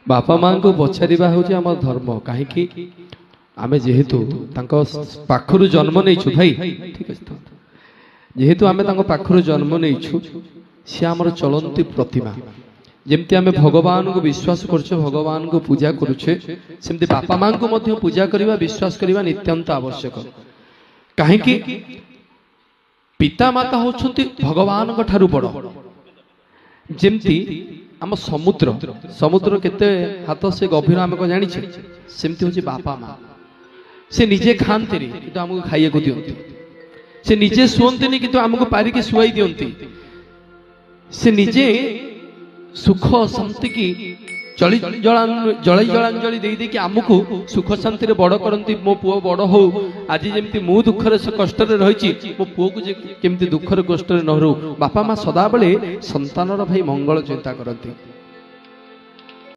बापा माँ को पचारिबा होची आम धर्म कहीं आमे जेहेतु तांको पाखरु जन्म नैछु भाई ठीक अछि जेहेतु आमे तांको पाखरु जन्म नैछु से आमर चलंती प्रतिमा जेमती आमे भगवान को विश्वास करछे भगवान को पूजा करूछे सेमती बापा माँ को मध्य पूजा करिबा विश्वास करिबा नित्यंत आवश्यक कहीं पिता माता होछंती भगवान को ठारू बड़ जेमती आम समुद्र समुद्र केते हाथ से गभीर आम को जानी सेमती होची बापा माँ से निजे खाते कि आमको खाइए को दियंती से निजे शुअंती कि आमको पारिकी शुआई दियंती से निजे सुख शांति की जल जलांजलि दे कि आमको सुख शांति रे बड़ करती मो पुओ बड़ हो आज जमी मु दुखर कष्ट रही मो पुओ को केमती दुखर कष्ट न रो बापा माँ सदा बेले संतानर भाई मंगल चिंता करती।